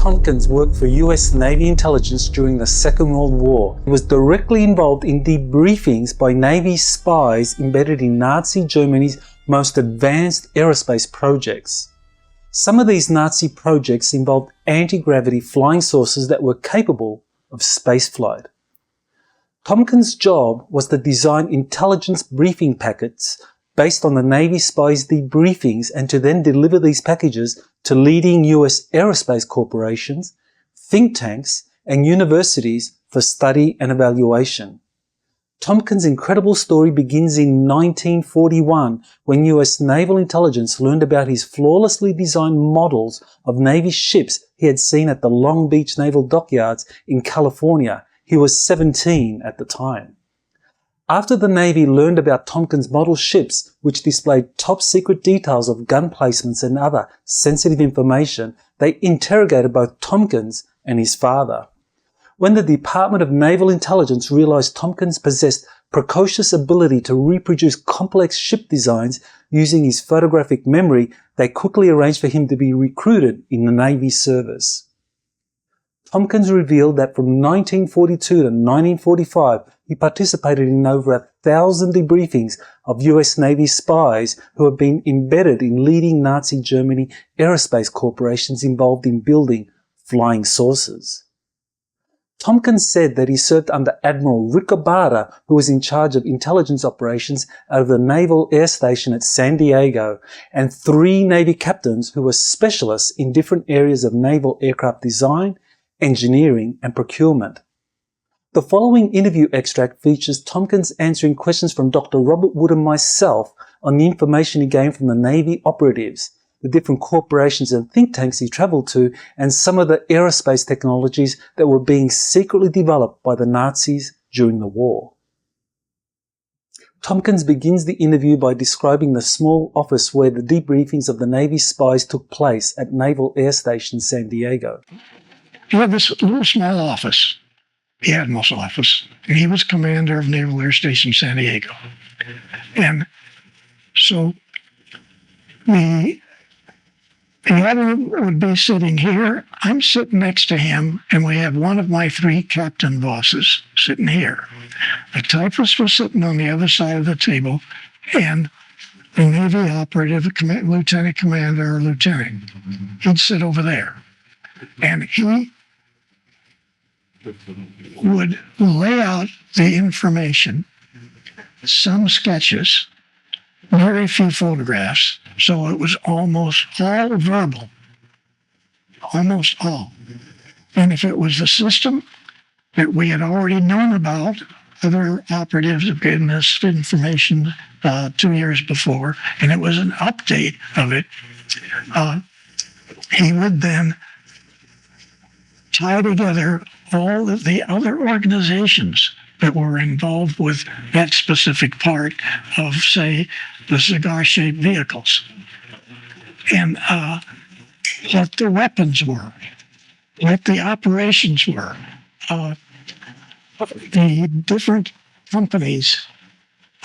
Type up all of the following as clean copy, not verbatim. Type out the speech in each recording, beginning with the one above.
Tompkins worked for US Navy intelligence during the Second World War. He was directly involved in debriefings by Navy spies embedded in Nazi Germany's most advanced aerospace projects. Some of these Nazi projects involved anti-gravity flying saucers that were capable of spaceflight. Tompkins' job was to design intelligence briefing packets based on the Navy spies' debriefings and to then deliver these packages to leading US aerospace corporations, think tanks, and universities for study and evaluation. Tompkins' incredible story begins in 1941 when US naval intelligence learned about his flawlessly designed models of Navy ships he had seen at the Long Beach Naval Dockyards in California. He was 17 at the time. After the Navy learned about Tompkins' model ships, which displayed top-secret details of gun placements and other sensitive information, they interrogated both Tompkins and his father. When the Department of Naval Intelligence realized Tompkins possessed precocious ability to reproduce complex ship designs using his photographic memory, they quickly arranged for him to be recruited in the Navy service. Tompkins revealed that from 1942 to 1945, he participated in over 1,000 debriefings of US Navy spies who had been embedded in leading Nazi Germany aerospace corporations involved in building flying saucers. Tompkins said that he served under Admiral Riccobarda, who was in charge of intelligence operations out of the Naval Air Station at San Diego, and 3 Navy captains who were specialists in different areas of naval aircraft design, engineering, and procurement. The following interview extract features Tompkins answering questions from Dr. Robert Wood and myself on the information he gained from the Navy operatives, the different corporations and think tanks he traveled to, and some of the aerospace technologies that were being secretly developed by the Nazis during the war. Tompkins begins the interview by describing the small office where the debriefings of the Navy spies took place at Naval Air Station San Diego. He had this little small office, the Admiral's office, and he was commander of Naval Air Station San Diego. And so the admiral would be sitting here, I'm sitting next to him, and we have one of my 3 captain bosses sitting here. The typist was sitting on the other side of the table, and the Navy operative, lieutenant commander or lieutenant, he'd sit over there. And he would lay out the information, some sketches, very few photographs, so it was almost all verbal, almost all. And if it was a system that we had already known about, other operatives had given us information 2 years before, and it was an update of it, he would then tie together all of the other organizations that were involved with that specific part of, say, the cigar-shaped vehicles, and what the weapons were, what the operations were, the different companies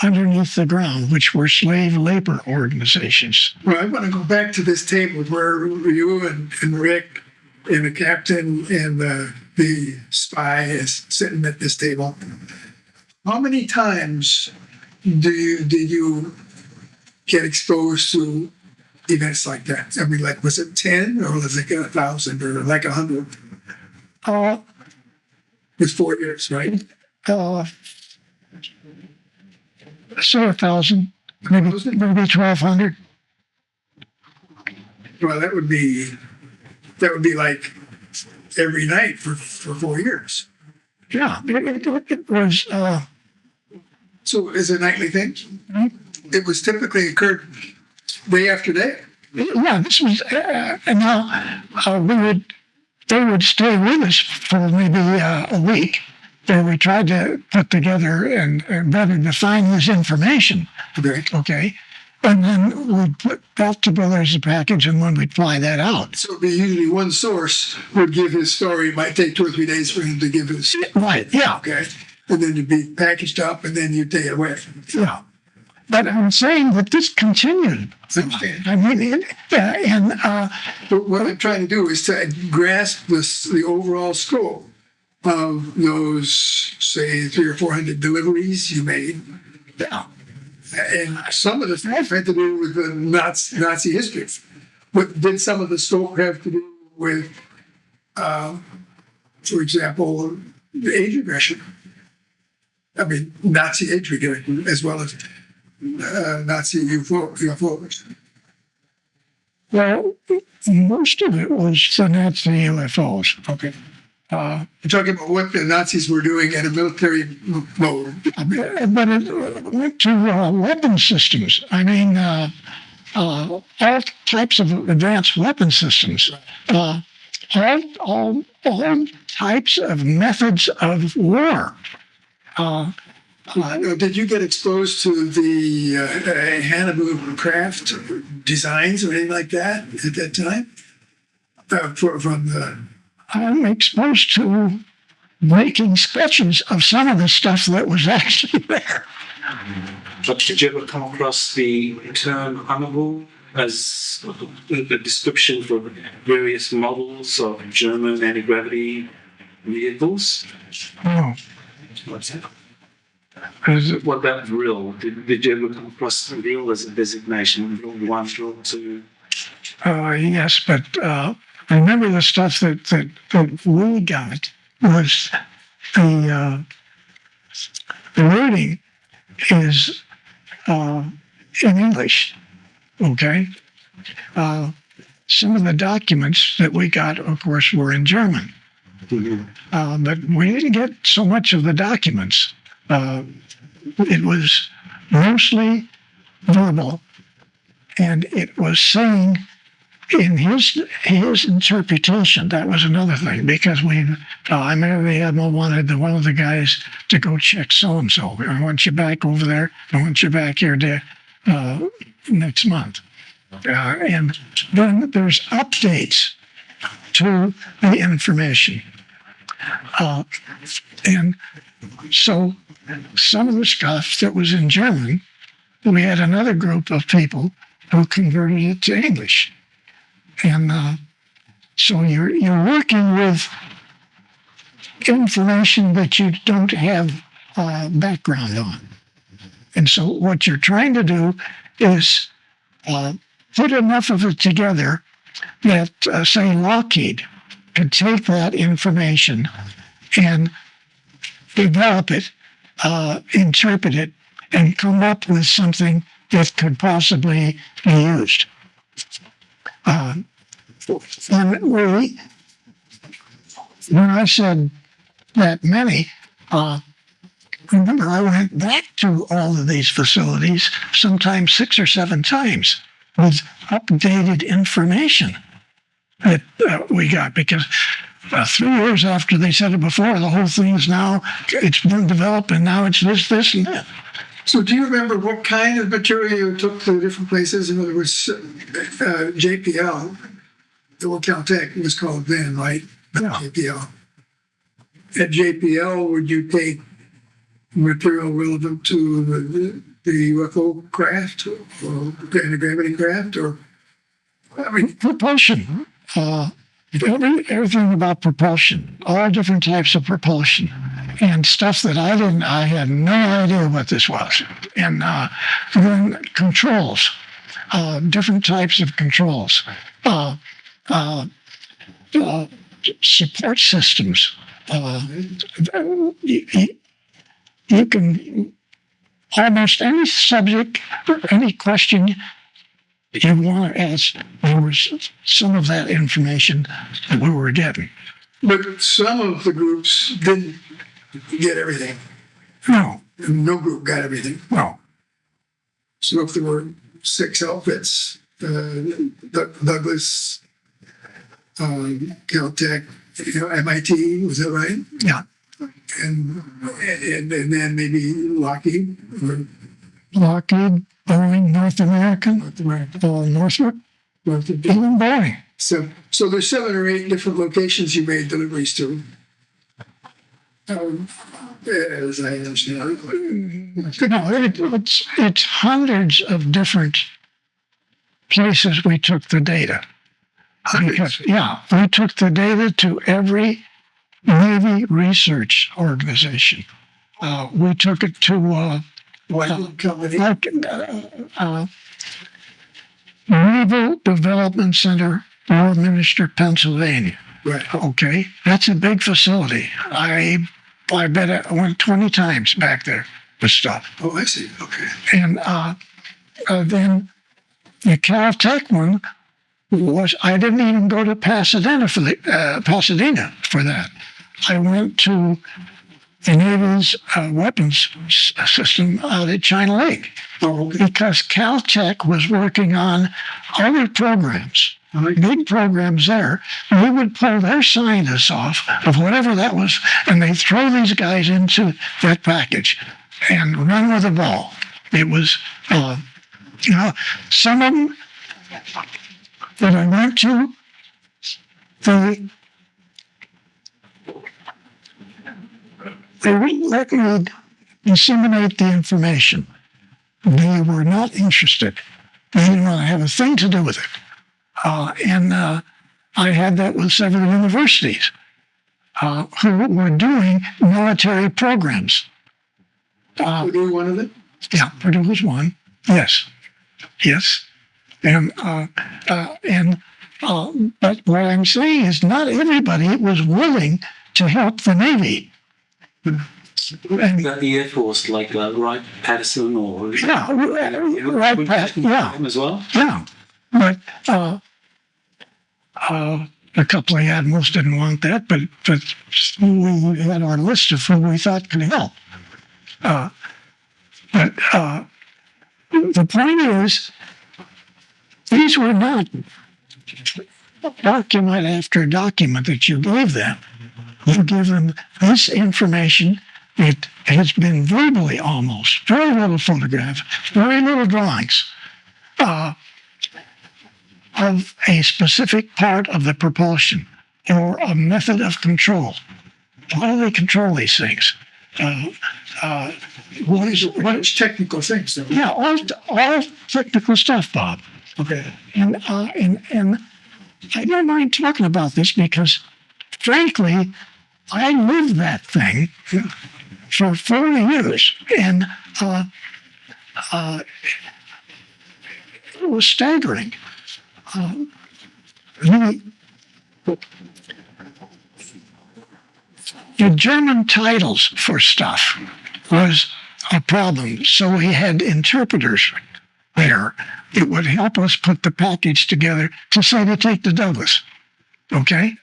underneath the ground, which were slave labor organizations. Well, I want to go back to this table where you and Rick and the captain and the spy is sitting at this table. How many times did you get exposed to events like that? I mean, like, was it 10 or was it 1,000 or like 100? It's 4 years, right? So 1,000, maybe 1,200. Well, that would be like every night for 4 years. Yeah, it was. So is it a nightly thing? It was typically occurred day after day. Yeah, this was, and now they would stay with us for maybe a week. Where we tried to put together and better define this information. Okay. And then we'd put that together as a package, and then we'd fly that out. So it'd be usually one source would give his story. It might take 2 or 3 days for him to give his. Right, yeah. Okay. And then it'd be packaged up, and then you'd take it away. Yeah. but I'm saying that this continued. I mean, But what I'm trying to do is to grasp the overall scope of those, say, 300 or 400 deliveries you made. yeah. And some of the stuff had to do with the Nazi history. But did some of the scope have to do with, for example, the age regression? I mean, Nazi age regression as well as Nazi UFOs. Well, most of it was the Nazi UFOs. Okay. I'm talking about what the Nazis were doing in a military mode. But it went to weapon systems. I mean, all types of advanced weapon systems. All types of methods of war. Did you get exposed to the Hannibal craft designs or anything like that at that time? From the I'm exposed to making sketches of some of the stuff that was actually there. But did you ever come across the term Hannibal as a description for various models of German anti-gravity vehicles? Oh. What's that? Is What about Vril? Did you ever come across Vril as a designation? Vril 1, Vril 2? yes, but I remember the stuff that we got was the wording is in English, okay? Some of the documents that we got, of course, were in German. But we didn't get so much of the documents. It was mostly verbal, and it was saying in his interpretation. That was another thing, because I remember the admiral wanted one of the guys to go check so and so. I want you back over there. I want you back here next month. And then there's updates to the information. And so some of the stuff that was in German, we had another group of people who converted it to English. And so you're working with information that you don't have background on. And so what you're trying to do is put enough of it together that, say, Lockheed could take that information and develop it, interpret it, and come up with something that could possibly be used. And when I said that many, remember, I went back to all of these facilities sometimes 6 or 7 times with updated information that we got, because 3 years after they said it before, the whole thing is now, it's been developed, and now it's this, and that. So do you remember what kind of material you took to the different places? In other words, JPL, the Caltech was called then, right? Yeah. JPL. At JPL, would you take material relevant to the UFO craft or the anti-gravity craft? Or, I mean, propulsion. Everything about propulsion, all different types of propulsion, and stuff that I had no idea what this was. And then controls, different types of controls, support systems. You can almost any subject or any question you want to ask, there was some of that information that we were getting. but some of the groups didn't get everything. No, No group got everything. no. So if there were 6 outfits, Douglas, Caltech, MIT, was that right? Yeah. And then maybe Lockheed or Lockheed, Boeing, North American, Northrop, even Boeing. so there's 7 or 8 different locations you made deliveries to. as I understand it. No, it's hundreds of different places we took the data. Because, we took the data to every Navy research organization. We took it to What company? Naval Development Center, Warminster, Pennsylvania. Right. Okay, that's a big facility. I bet I went 20 times back there with stuff. Oh, I see. Okay. And then the Caltech one was, I didn't even go to Pasadena for that. I went to the Navy's weapons system out at China Lake because Caltech was working on other programs, big programs there. We would pull their scientists off of whatever that was, and they'd throw these guys into that package and run with the ball. It was, some of them that I went to, they wouldn't let me disseminate the information. They were not interested. They didn't want to have a thing to do with it. And I had that with several universities who were doing military programs. Purdue one of them? Yeah, Purdue was one. Yes. And but what I'm saying is not everybody was willing to help the Navy. That the Air Force, like Wright Patterson or Wright Patterson, as well. Yeah, but a couple of admirals didn't want that, but we had our list of who we thought could help. But the point is, these were not document after document that you gave them. You give them this information. It has been verbally almost, very little photograph, very little drawings of a specific part of the propulsion or a method of control. How do they control these things? What is technical things? Though? Yeah, all technical stuff, Bob. Okay. And I don't mind talking about this because, frankly, I lived that thing for 40 years, and it was staggering. The German titles for stuff was a problem, so we had interpreters there. It would help us put the package together to say to take the Douglas. Okay?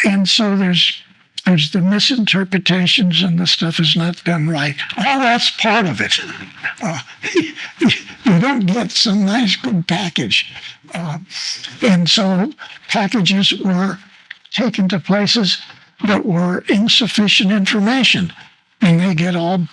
And so there's the misinterpretations and the stuff is not done right. All that's part of it. You don't get some nice good package. And so packages were taken to places that were insufficient information. And they get all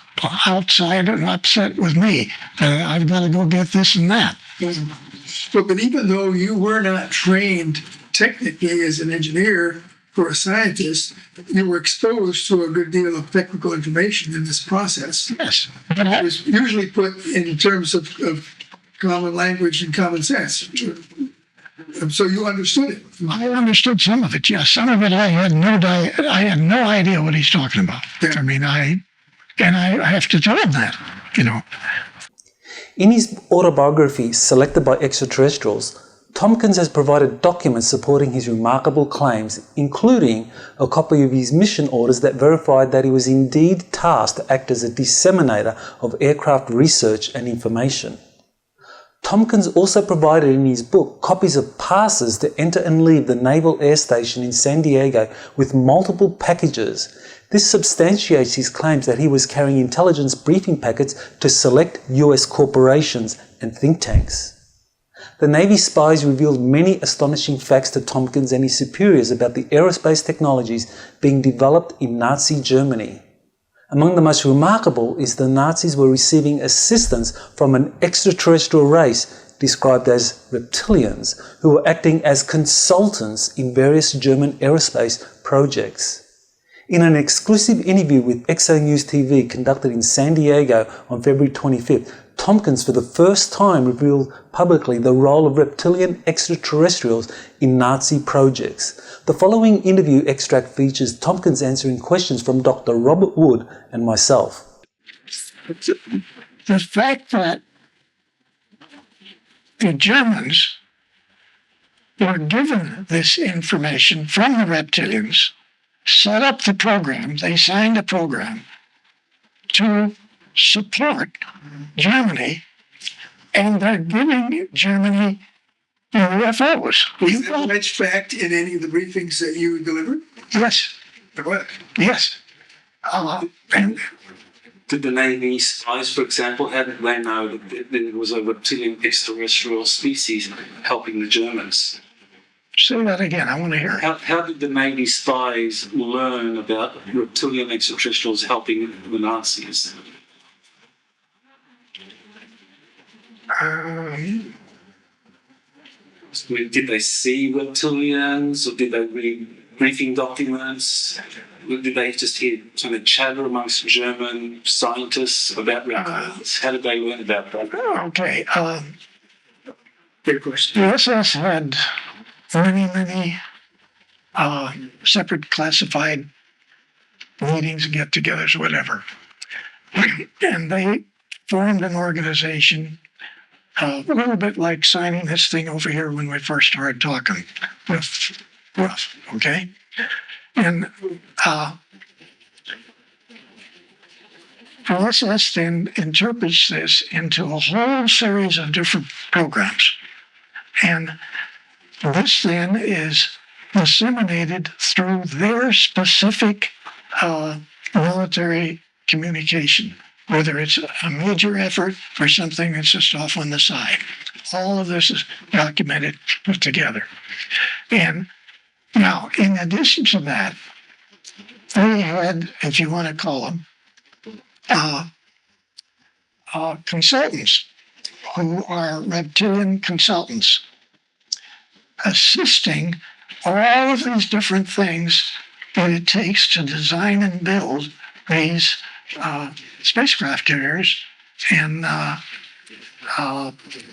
outside and upset with me. I've got to go get this and that. But even though you were not trained technically as an engineer or a scientist, you were exposed to a good deal of technical information in this process. Yes. It was usually put in terms of common language and common sense. So you understood it. I understood some of it, yes. Some of it I had no idea what he's talking about. Yeah. I mean, I have to tell him that, In his autobiography, Selected by Extraterrestrials, Tompkins has provided documents supporting his remarkable claims, including a copy of his mission orders that verified that he was indeed tasked to act as a disseminator of aircraft research and information. Tompkins also provided in his book copies of passes to enter and leave the Naval Air Station in San Diego with multiple packages. This substantiates his claims that he was carrying intelligence briefing packets to select US corporations and think tanks. The Navy spies revealed many astonishing facts to Tompkins and his superiors about the aerospace technologies being developed in Nazi Germany. Among the most remarkable is the Nazis were receiving assistance from an extraterrestrial race described as reptilians, who were acting as consultants in various German aerospace projects. In an exclusive interview with XO News TV conducted in San Diego on February 25th, Tompkins for the first time revealed publicly the role of reptilian extraterrestrials in Nazi projects. The following interview extract features Tompkins answering questions from Dr. Robert Wood and myself. The fact that the Germans were given this information from the reptilians, set up the program, they signed a program to support Germany, and they're giving Germany UFOs. Was that alleged fact in any of the briefings that you delivered? Yes, There was. yes. And Did the Navy spies, for example, how did they know that there was a reptilian extraterrestrial species helping the Germans? say that again, I want to hear it. How did the Navy spies learn about reptilian extraterrestrials helping the Nazis? Did they see reptilians, or did they read briefing documents? Did they just hear kind of chatter amongst German scientists about reptilians? How did they learn about that? Okay. Good question. The SS had many separate classified meetings, get-togethers, whatever. And they formed an organization, a little bit like signing this thing over here when we first started talking with Russ, okay? And SS then interprets this into a whole series of different programs. And this then is disseminated through their specific military communication, whether it's a major effort or something that's just off on the side. All of this is documented, put together. And now, in addition to that, they had, if you want to call them, consultants who are reptilian consultants, assisting all of these different things that it takes to design and build these spacecraft carriers and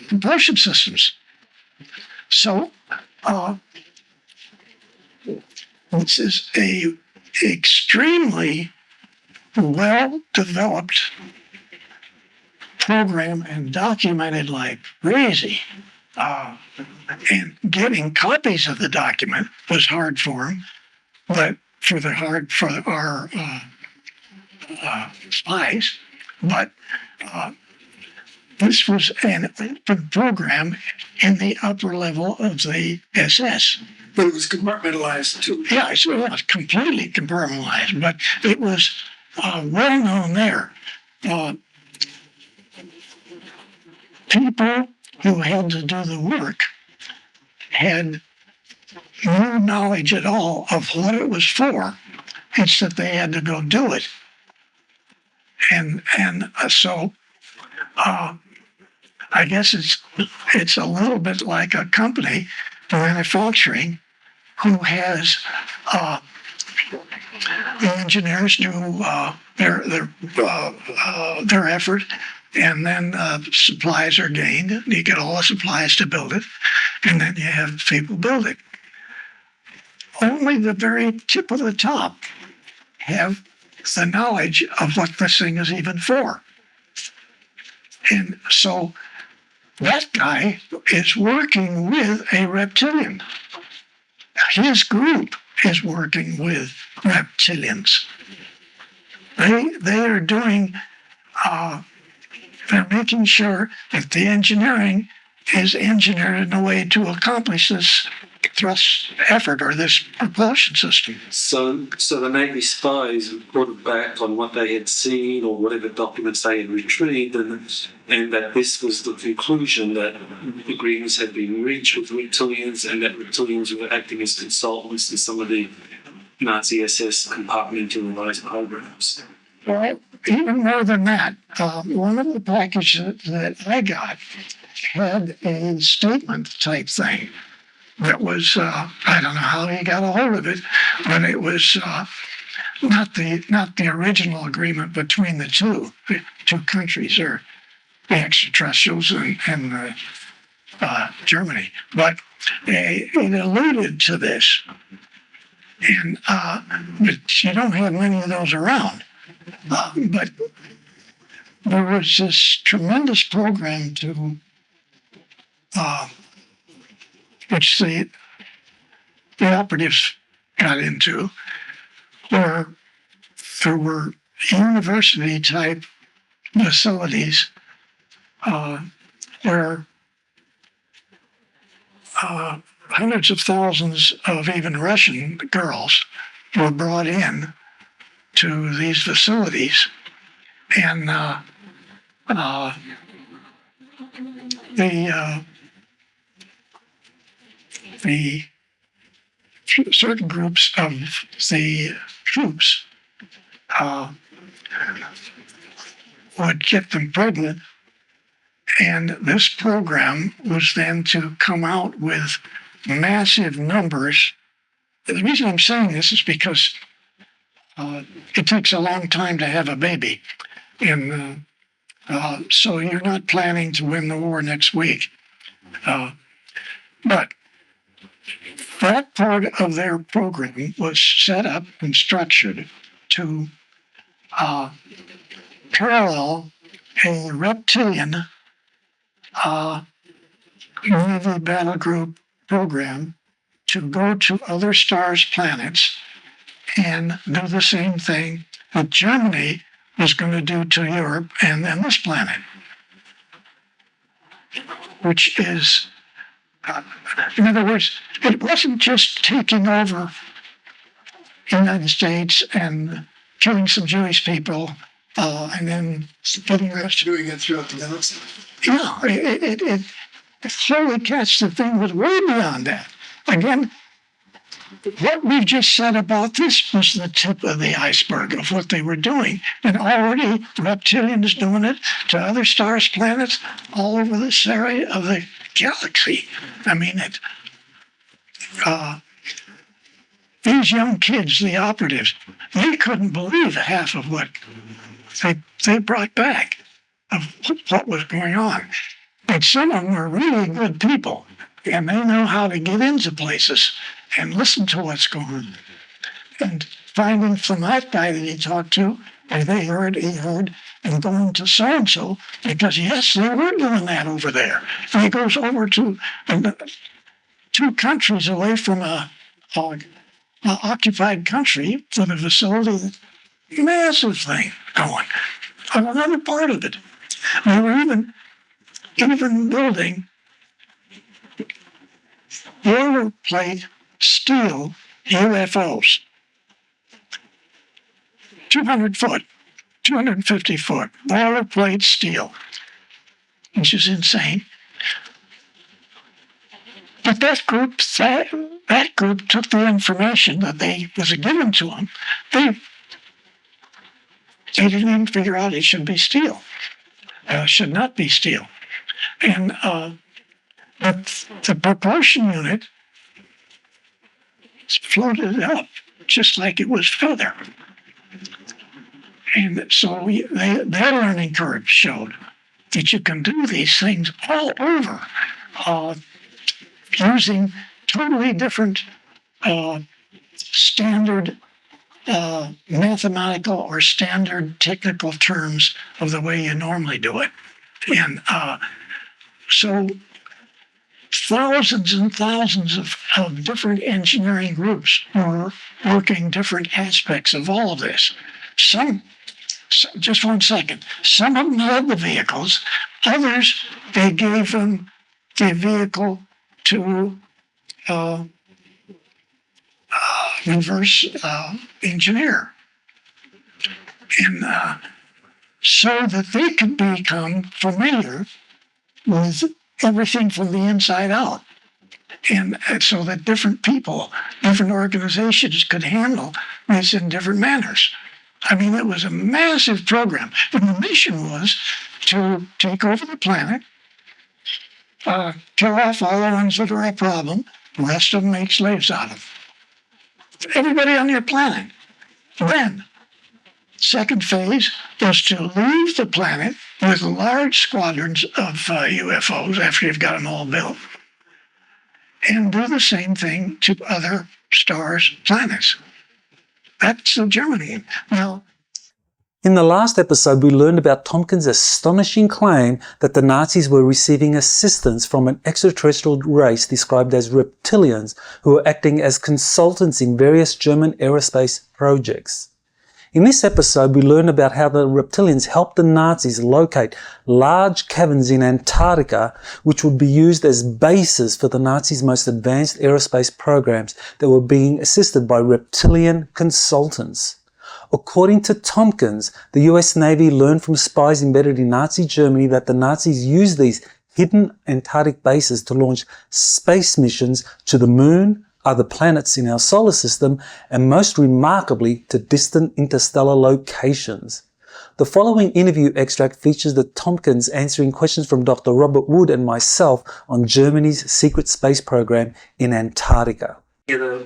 propulsion systems. So this is a extremely well-developed program and documented like crazy. And getting copies of the document was hard for them, but for our spies. But this was an open program in the upper level of the SS. But it was compartmentalized too. Yeah, it was completely compartmentalized, but it was well known there. People who had to do the work had no knowledge at all of what it was for. It's that they had to go do it. And so I guess it's a little bit like a company manufacturing who has the engineers do their effort, and then supplies are gained. You get all the supplies to build it, and then you have people build it. Only the very tip of the top have the knowledge of what this thing is even for. And so that guy is working with a reptilian. His group is working with reptilians. They are doing, they're making sure that the engineering is engineered in a way to accomplish this thrust effort or this propulsion system. So the Navy spies reported back on what they had seen or whatever documents they had retrieved, and that this was the conclusion that agreements had been reached with reptilians, and that reptilians were acting as consultants in some of the Nazi SS compartmentalized programs. Well, even more than that, one of the packages that I got had a statement type thing that was, I don't know how he got a hold of it, but it was not the original agreement between the two countries, or the extraterrestrials and Germany, but it alluded to this. And but you don't have many of those around. But there was this tremendous program to which the operatives got into, where there were university type facilities where hundreds of thousands of even Russian girls were brought in to these facilities, and the certain groups of the troops would get them pregnant, and this program was then to come out with massive numbers. The reason I'm saying this is because it takes a long time to have a baby, and so you're not planning to win the war next week. But that part of their program was set up and structured to parallel a Reptilian Navy battle group program to go to other stars' planets and do the same thing that Germany was going to do to Europe and then this planet, which is, in other words, it wasn't just taking over the United States and killing some Jewish people and then getting the rest. Doing it throughout the galaxy. Yeah, holy cats, the thing was way beyond that. Again, what we've just said about this was the tip of the iceberg of what they were doing. And already Reptilians doing it to other stars, planets, all over this area of the galaxy. I mean, these young kids, the operatives, they couldn't believe half of what they brought back of what was going on. But some of them were really good people, and they know how to get into places and listen to what's going on. And finding from that guy that he talked to, and he heard, and going to so-and-so, because yes, they were doing that over there. And he goes over to 2 countries away from a occupied country for the facility, massive thing going on another part of it. They were even building boilerplate steel UFOs, 200 foot, 250 foot, boilerplate steel, which is insane. But that group took the information that was given to them. They didn't even figure out it should be steel. Should not be steel. And but the propulsion unit floated up just like it was feather. And so their learning curve showed that you can do these things all over using totally different standard mathematical or standard technical terms of the way you normally do it. And so thousands and thousands of different engineering groups were working different aspects of all of this. Just one second. Some of them had the vehicles. Others, they gave them the vehicle to reverse engineer. And so that they could become familiar with everything from the inside out. And so that different people, different organizations could handle this in different manners. I mean, it was a massive program. And the mission was to take over the planet kill off all the ones that are a problem. The rest of them make slaves out of. Everybody on your planet. Then, second phase was to leave the planet with large squadrons of UFOs after you've got them all built, and do the same thing to other stars, planets. That's the German aim. Now, in the last episode, we learned about Tompkins' astonishing claim that the Nazis were receiving assistance from an extraterrestrial race described as Reptilians, who were acting as consultants in various German aerospace projects. In this episode, we learn about how the Reptilians helped the Nazis locate large caverns in Antarctica, which would be used as bases for the Nazis' most advanced aerospace programs that were being assisted by Reptilian consultants. According to Tompkins, the US Navy learned from spies embedded in Nazi Germany that the Nazis used these hidden Antarctic bases to launch space missions to the Moon, other planets in our solar system, and most remarkably to distant interstellar locations. The following interview extract features the Tompkins answering questions from Dr. Robert Wood and myself on Germany's secret space program in Antarctica. The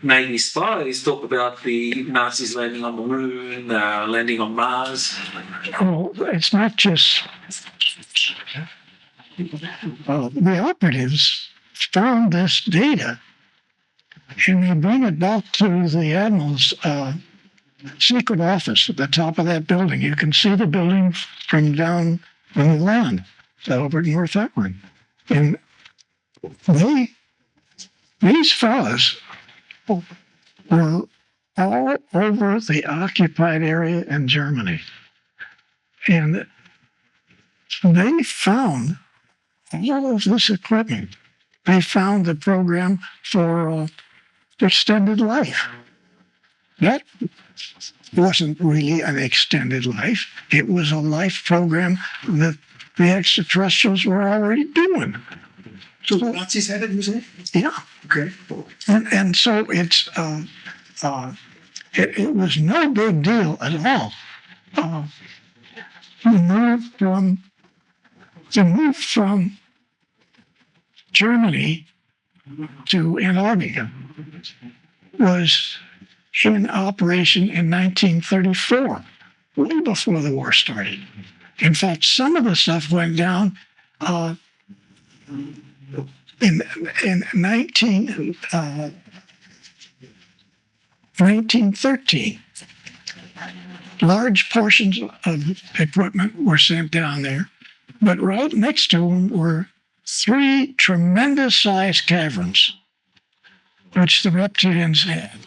Navy spies talk about the Nazis landing on the Moon, landing on Mars. Oh, it's not just the operatives found this data and they bring it back to the admiral's secret office at the top of that building. You can see the building from down on the land over at North Island. And these fellas were all over the occupied area in Germany. And they found all of this equipment. They found the program for extended life. That wasn't really an extended life. It was a life program that the extraterrestrials were already doing. So the Nazis had it, you say? Yeah. Okay. And so it was no big deal at all. The move from Germany to Antarctica was in operation in 1934, way before the war started. In fact, some of the stuff went down in 1913. Large portions of equipment were sent down there, but right next to them were 3 tremendous-sized caverns, which the Reptilians had.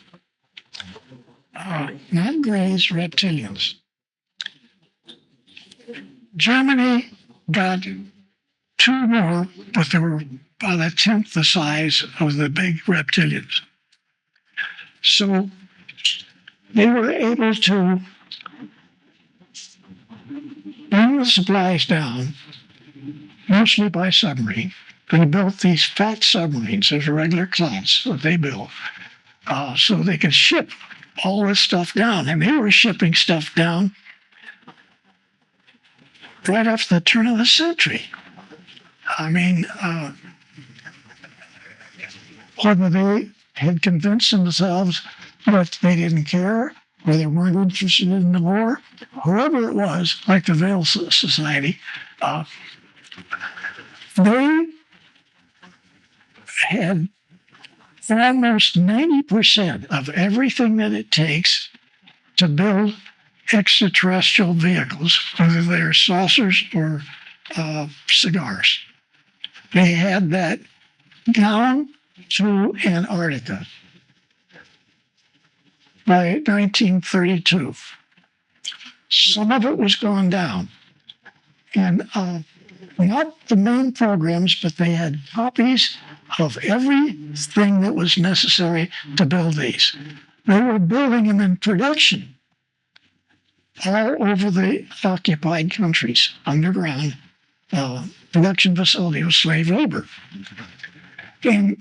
Not Gray's Reptilians. Germany got 2 more, but they were about 1/10 the size of the big Reptilians. So they were able to bring the supplies down, mostly by submarine. They built these fat submarines. There's a regular class that they built, so they could ship all this stuff down. And they were shipping stuff down right after the turn of the century. I mean, whether they had convinced themselves that they didn't care, or they weren't interested in the war, whoever it was, like the Naval Society, they had almost 90% of everything that it takes to build extraterrestrial vehicles, whether they're saucers or cigars. They had that down to Antarctica by 1932. Some of it was gone down. And not the main programs, but they had copies of everything that was necessary to build these. They were building them in production all over the occupied countries, underground production facility with slave labor. And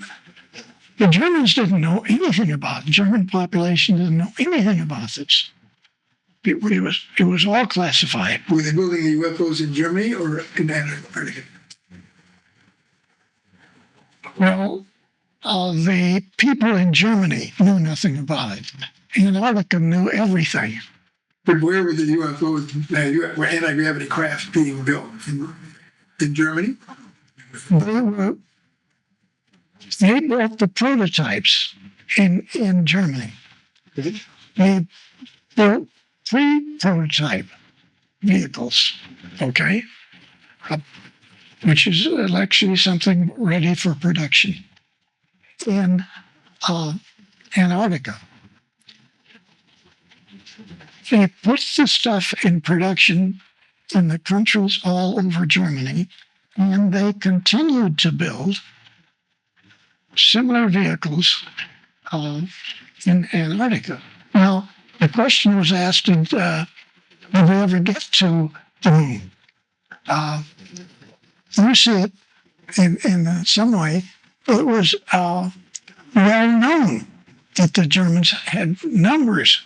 the Germans didn't know anything about it. The German population didn't know anything about this. It was all classified. Were they building the UFOs in Germany or in Antarctica? Well, the people in Germany knew nothing about it. Antarctica knew everything. But where were the UFOs, were anti-gravity craft being built? In Germany? They built the prototypes in Germany. They built 3 prototype vehicles, okay, which is actually something ready for production in Antarctica. They put the stuff in production in the countries all over Germany, and they continued to build similar vehicles in Antarctica. Now, the question was asked, will they ever get to the moon? You see it in some way. It was well known that the Germans had numbers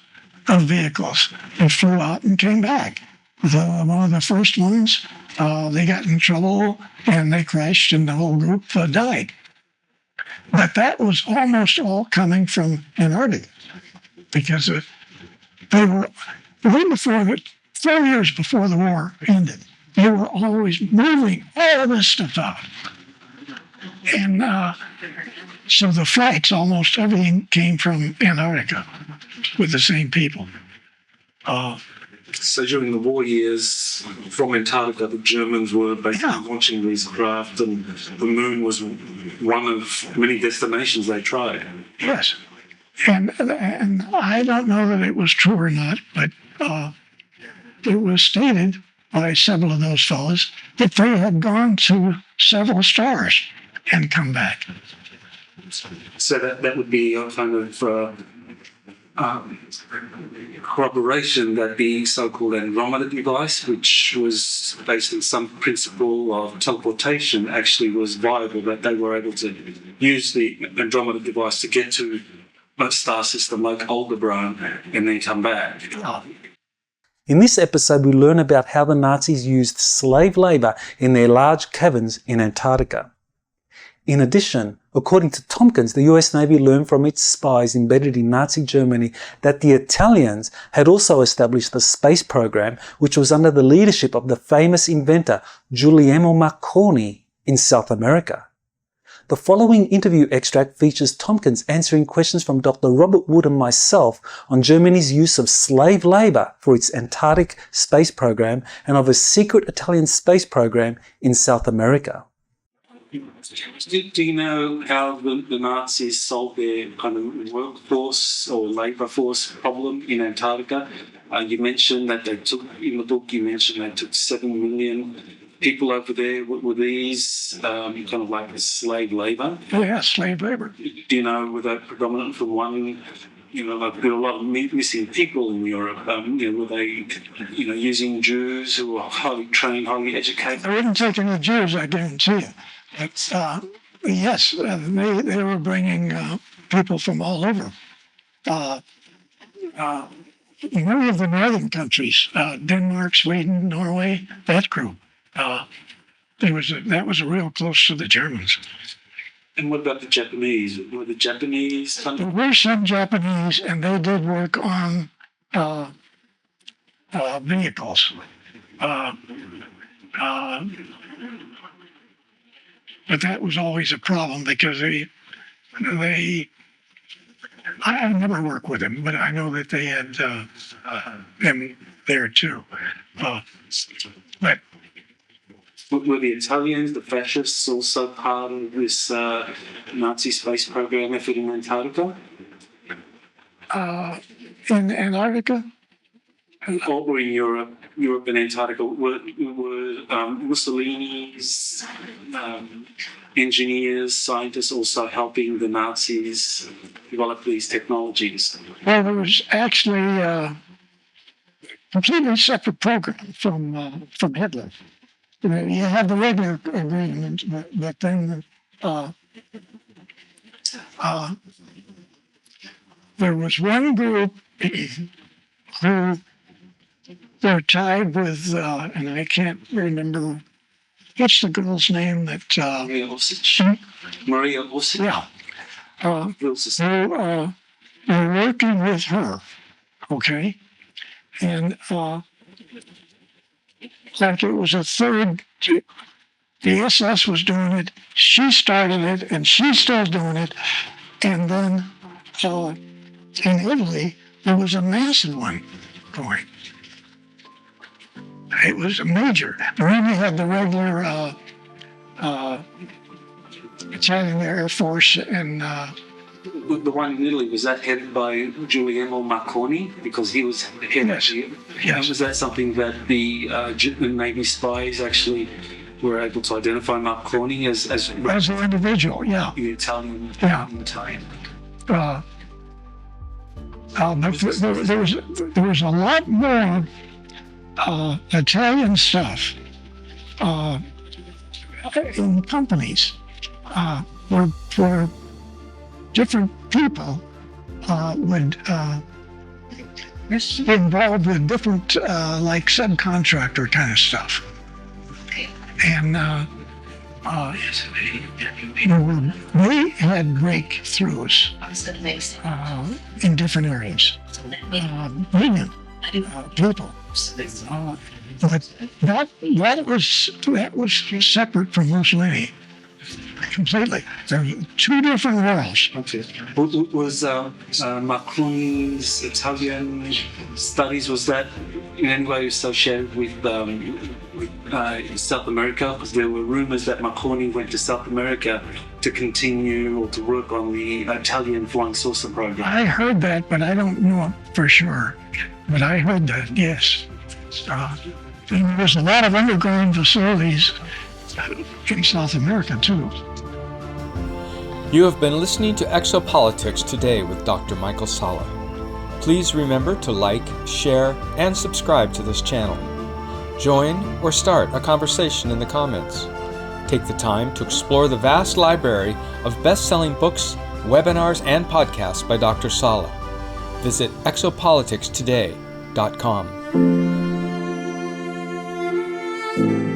of vehicles that flew out and came back. One of the first ones, they got in trouble and they crashed and the whole group died. But that was almost all coming from Antarctica because they were, way before 4 years before the war ended, they were always moving all this stuff out. And so the flights, almost everything came from Antarctica with the same people. So during the war years, from Antarctica, the Germans were basically launching these craft, and the moon was one of many destinations they tried. Yes. And I don't know that it was true or not, but it was stated by several of those fellows that they had gone to several stars and come back. So that would be a kind of corroboration that the so-called Andromeda device, which was based on some principle of teleportation, actually was viable, that they were able to use the Andromeda device to get to a star system like Aldebaran and then come back. In this episode, we learn about how the Nazis used slave labour in their large caverns in Antarctica. In addition, according to Tompkins, the US Navy learned from its spies embedded in Nazi Germany that the Italians had also established the space program, which was under the leadership of the famous inventor Guglielmo Marconi in South America. The following interview extract features Tompkins answering questions from Dr. Robert Wood and myself on Germany's use of slave labour for its Antarctic space program and of a secret Italian space program in South America. Do you know how the Nazis solved their kind of workforce or labour force problem in Antarctica? You mentioned that they took, in the book you mentioned they took 7 million people over there. Were these kind of like slave labour? Oh yeah, slave labour. Do you know, were they predominant from one, like there were a lot of missing people in Europe. Were they, using Jews who were highly trained, highly educated? They wouldn't take any Jews, I guarantee you. But yes, they were bringing people from all over. Many of the northern countries, Denmark, Sweden, Norway, that group, that was real close to the Germans. And what about the Japanese? Were the Japanese? There were some Japanese, and they did work on vehicles. But that was always a problem because I never worked with them, but I know that they had them there too. But were the Italians, the fascists, also part of this Nazi space program effort in Antarctica? In Antarctica? Or in Europe and Antarctica, were Mussolini's engineers, scientists also helping the Nazis develop these technologies? Well, there was actually a completely separate program from Hitler. You had the regular agreement, but then there was one group who were tied with, and I can't remember what's the girl's name that? Maria Osich. Maria Osich. Yeah. Wilson. We're working with her, okay? And like it was a third, the SS was doing it, she started it, and she's still doing it. And then in Italy, there was a massive one going. It was major. And then we had the regular Italian Air Force and the one in Italy, was that headed by Giuliano Marconi? Because he was head Yes. of the... Yes. Was that something that the Navy spies actually were able to identify Marconi as as an individual, yeah. the Italian? Yeah. Italian. There was a lot more Italian stuff in companies where different people would be involved with different like subcontractor kind of stuff. And they had breakthroughs in different areas. Brilliant people. But that was separate from Mussolini. Completely. There were two different worlds. Okay. Was Marconi's Italian studies, was that in any way associated with South America? Because there were rumors that Marconi went to South America to continue or to work on the Italian flying saucer program. I heard that, but I don't know it for sure. But I heard that, yes. And there's a lot of underground facilities in South America, too. You have been listening to Exopolitics Today with Dr. Michael Salla. Please remember to like, share, and subscribe to this channel. Join or start a conversation in the comments. Take the time to explore the vast library of best-selling books, webinars, and podcasts by Dr. Salla. Visit exopoliticstoday.com.